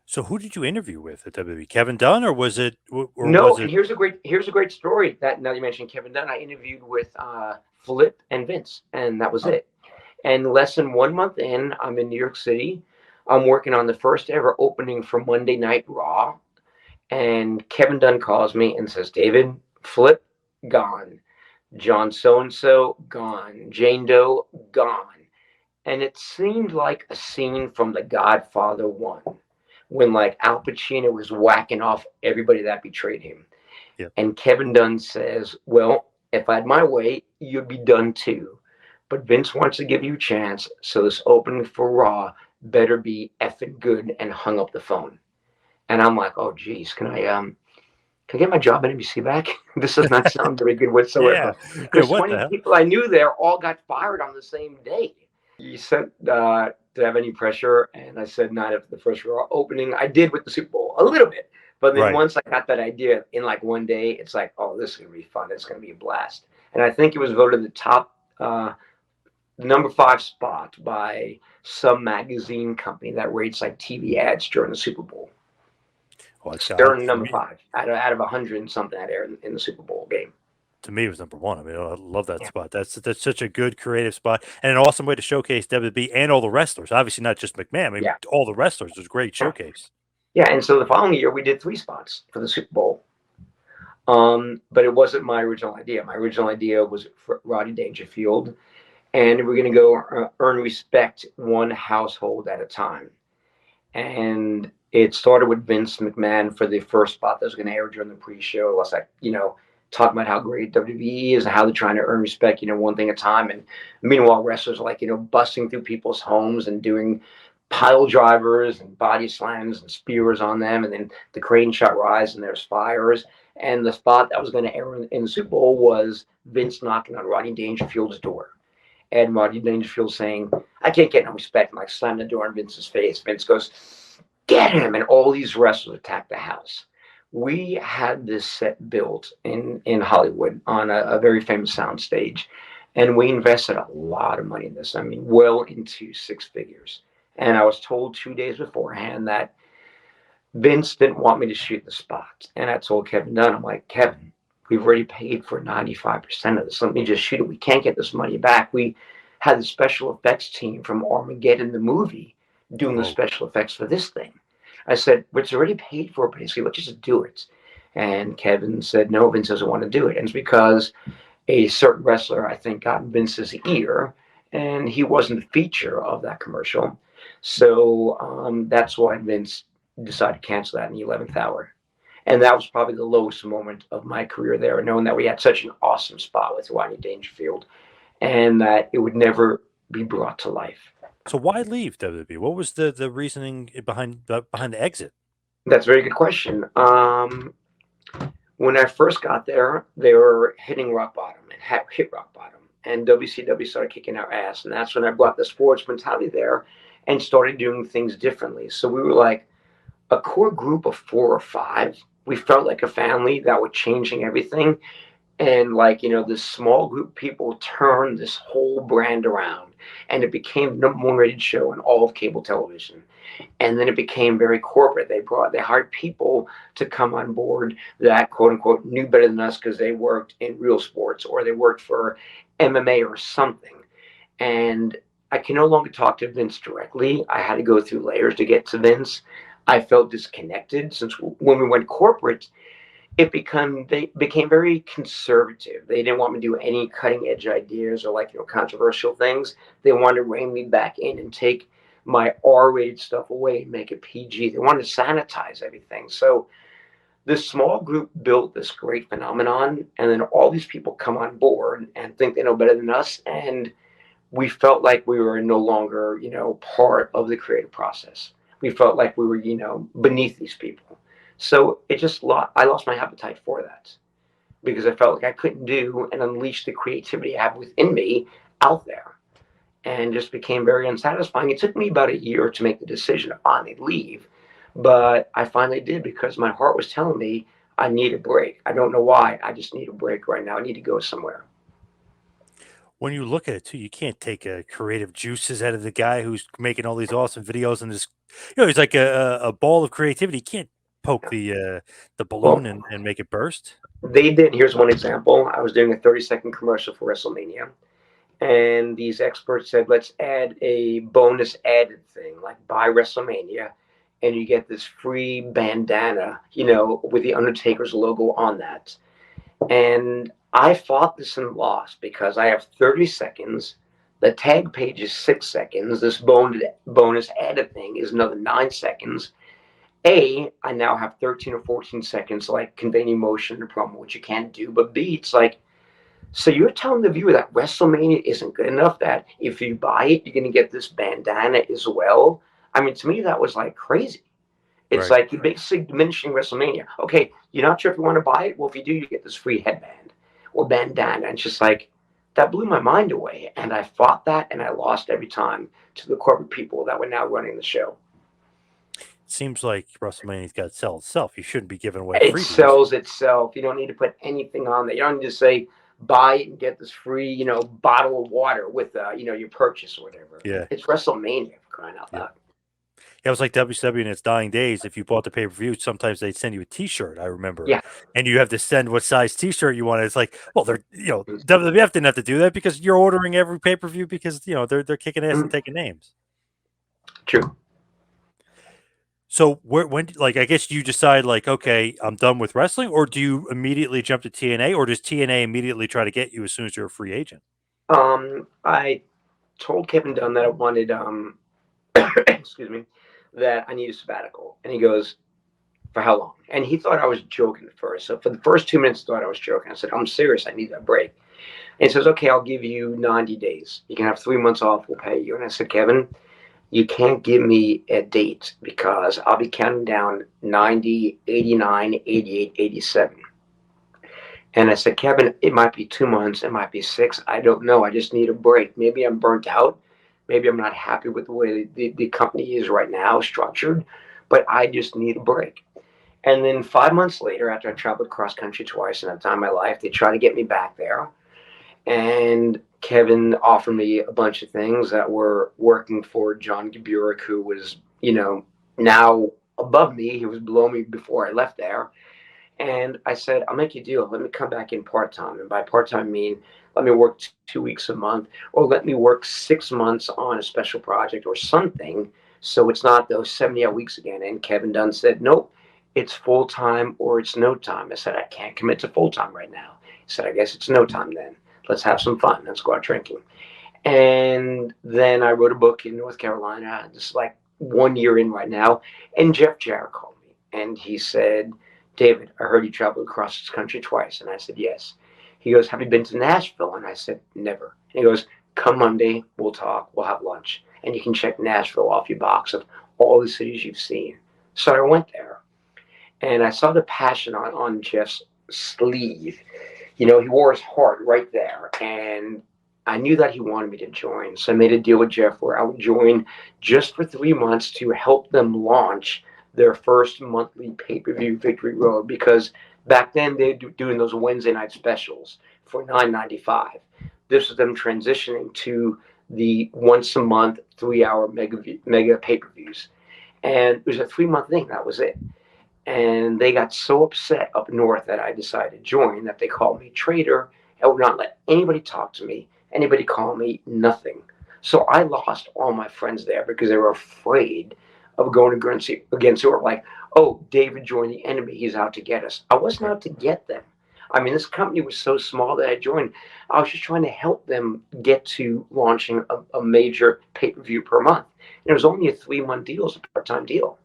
So who did you interview with at WWE? Kevin Dunn, or was it, or No, was and it? here's a great story that now you mentioned Kevin Dunn. I interviewed with Flip and Vince, and that was Oh, it. And less than 1 month in, I'm in New York City. I'm working on the first ever opening for Monday Night Raw, and Kevin Dunn calls me and says, "David, Flip gone, John so and so gone, Jane Doe gone." And it seemed like a scene from The Godfather 1 when like Al Pacino was whacking off everybody that betrayed him. yeah. And Kevin Dunn says, "Well, if I had my way, you'd be done too. But Vince wants to give you a chance, so this opening for Raw better be effing good," and hung up the phone. And I'm like, "Oh geez, can I get my job at NBC back?" This does not sound very good Yeah. whatsoever. Yeah. Because What the 20 hell? people I knew there all got fired on the same day. You said, "Did I have any pressure?" And I said, "Not after the first Raw opening." I did with the Super Bowl, a little bit. But then Right. once I got that idea in like one day, it's like, "Oh, this is going to be fun. It's going to be a blast." And I think it was voted the top, number 5 spot by some magazine company that rates like TV ads during the Super Bowl. Well, it's, They're to number me, 5 out of 100 and something that aired in the Super Bowl game. it was number one. I mean, I love that Yeah. spot. That's such a good creative spot and an awesome way to showcase WWE and all the wrestlers. Obviously, not just McMahon. I mean, Yeah. all the wrestlers. It was a great Yeah. showcase. Yeah. And so the following year, we did 3 spots for the Super Bowl. But it wasn't my original idea. My original idea was for Roddy Dangerfield, and we're going to go earn respect one household at a time. And it started with Vince McMahon for the first spot that was going to air during the pre-show. It was like, talking about how great WWE is and how they're trying to earn respect, one thing at a time. And meanwhile, wrestlers are like, busting through people's homes and doing pile drivers and body slams and spears on them. And then the crane shot rise and there's fires. And the spot that was going to air in the Super Bowl was Vince knocking on Rodney Dangerfield's door. And Rodney Dangerfield saying, "I can't get no respect," and like slam the door in Vince's face. Vince goes, "Get him!" And all these wrestlers attack the house. We had this set built in Hollywood on a very famous soundstage, and we invested a lot of money in this. I mean, well into 6 figures. And I was told 2 days beforehand that Vince didn't want me to shoot the spot. And I told Kevin Dunn, I'm like, "Kevin, we've already paid for 95% of this. Let me just shoot it. We can't get this money back." We had the special effects team from Armageddon, the movie, doing the Whoa. special effects for this thing. I said, "It's already paid for, basically. Let's just do it." And Kevin said, "No, Vince doesn't want to do it." And it's because a certain wrestler, I think, got in Vince's ear, and he wasn't the feature of that commercial. So that's why Vince decided to cancel that in the 11th hour. And that was probably the lowest moment of my career there, knowing that we had such an awesome spot with Rodney Dangerfield and that it would never be brought to life. So why leave WWE? What was the reasoning behind the exit? That's a very good question. When I first got there, they were hitting rock bottom and hit rock bottom. And WCW started kicking our ass. And that's when I brought the sports mentality there and started doing things differently. So we were like a core group of 4 or 5. We felt like a family that was changing everything. And like, this small group of people turned this whole brand around. And it became the number 1 rated show in all of cable television. And then it became very corporate. They hired people to come on board that quote unquote knew better than us because they worked in real sports or they worked for MMA or something. And I can no longer talk to Vince directly. I had to go through layers to get to Vince. I felt disconnected since when we went corporate, they became very conservative. They didn't want me to do any cutting edge ideas or like controversial things. They wanted to rein me back in and take my R-rated stuff away and make it PG. They wanted to sanitize everything. So this small group built this great phenomenon, and then all these people come on board and think they know better than us, and we felt like we were no longer part of the creative process. We felt like we were beneath these people. So I lost my appetite for that because I felt like I couldn't do and unleash the creativity I have within me out there, and just became very unsatisfying. It took me about a year to make the decision to finally leave, but I finally did because my heart was telling me I need a break. I don't know why. I just need a break right now. I need to go somewhere. When you look at it too, you can't take creative juices out of the guy who's making all these awesome videos and just, he's like a ball of creativity. You can't poke the balloon Well, and make it burst. they did. Here's one example. I was doing a 30-second commercial for WrestleMania, and these experts said, let's add a bonus added thing, like buy WrestleMania, and you get this free bandana, with the Undertaker's logo on that. And I fought this and lost because I have 30 seconds. The tag page is 6 seconds. This bonus added thing is another 9 seconds. I now have 13 or 14 seconds to like convey emotion in a promo, which you can't do. But B, it's like, so you're telling the viewer that WrestleMania isn't good enough, that if you buy it, you're going to get this bandana as well? I mean, to me, that was like crazy. It's Right. like you're basically diminishing WrestleMania. Okay, you're not sure if you want to buy it? Well, if you do, you get this free headband or bandana. And it's just like, that blew my mind away. And I fought that and I lost every time to the corporate people that were now running the show. Seems like WrestleMania's got to sell itself. You shouldn't be giving away It freebies. sells itself. You don't need to put anything on there. You don't need to say, buy it and get this free, bottle of water with, your purchase or whatever. Yeah. It's WrestleMania, for crying out Yeah. loud. Yeah, it was like WCW in its dying days. If you bought the pay-per-view, sometimes they'd send you a T-shirt, I remember. Yeah. And you have to send what size T-shirt you wanted. It's like, well, WWF didn't have to do that because you're ordering every pay-per-view because, they're kicking ass and taking names. True. So when like I guess you decide like, okay, I'm done with wrestling, or do you immediately jump to TNA, or does TNA immediately try to get you as soon as you're a free agent? I told Kevin Dunn that I wanted, excuse me, that I need a sabbatical. And he goes, for how long? And he thought I was joking at first. So for the first 2 minutes, I thought I was joking. I said, I'm serious. I need that break. And he says, okay, I'll give you 90 days. You can have 3 months off. We'll pay you. And I said, Kevin, you can't give me a date because I'll be counting down 90, 89, 88, 87. And I said, Kevin, it might be 2 months. It might be six. I don't know. I just need a break. Maybe I'm burnt out. Maybe I'm not happy with the way the company is right now structured, but I just need a break. And then 5 months later, after I traveled cross country twice in that time of my life, they tried to get me back there. And Kevin offered me a bunch of things that were working for John Gaburek, who was, now above me. He was below me before I left there. And I said, I'll make you a deal. Let me come back in part time. And by part time, I mean, let me work 2 weeks a month, or let me work 6 months on a special project or something. So it's not those 70 hour weeks again. And Kevin Dunn said, nope, it's full time or it's no time. I said, I can't commit to full time right now. He said, I guess it's no time then. Let's have some fun. Let's go out drinking. And then I wrote a book in North Carolina, just like 1 year in right now. And Jeff Jarrett called me and he said, David, I heard you traveled across this country twice. And I said, yes. He goes, have you been to Nashville? And I said, never. And he goes, come Monday, we'll talk, we'll have lunch. And you can check Nashville off your box of all the cities you've seen. So I went there and I saw the passion on Jeff's sleeve. He wore his heart right there. And I knew that he wanted me to join. So I made a deal with Jeff where I would join just for 3 months to help them launch their first monthly pay-per-view Victory Road, because back then they were doing those Wednesday night specials for $9.95. This was them transitioning to the once a month 3 hour mega pay-per-views. And it was a 3 month thing. That was it. And they got so upset up north that I decided to join that they called me traitor and would not let anybody talk to me, anybody call me, nothing. So I lost all my friends there because they were afraid of going against who were like, oh, David joined the enemy. He's out to get us. I wasn't out to get them. I mean, this company was so small that I joined. I was just trying to help them get to launching a major pay-per-view per month. And it was only a 3 month deal. It was a part-time deal.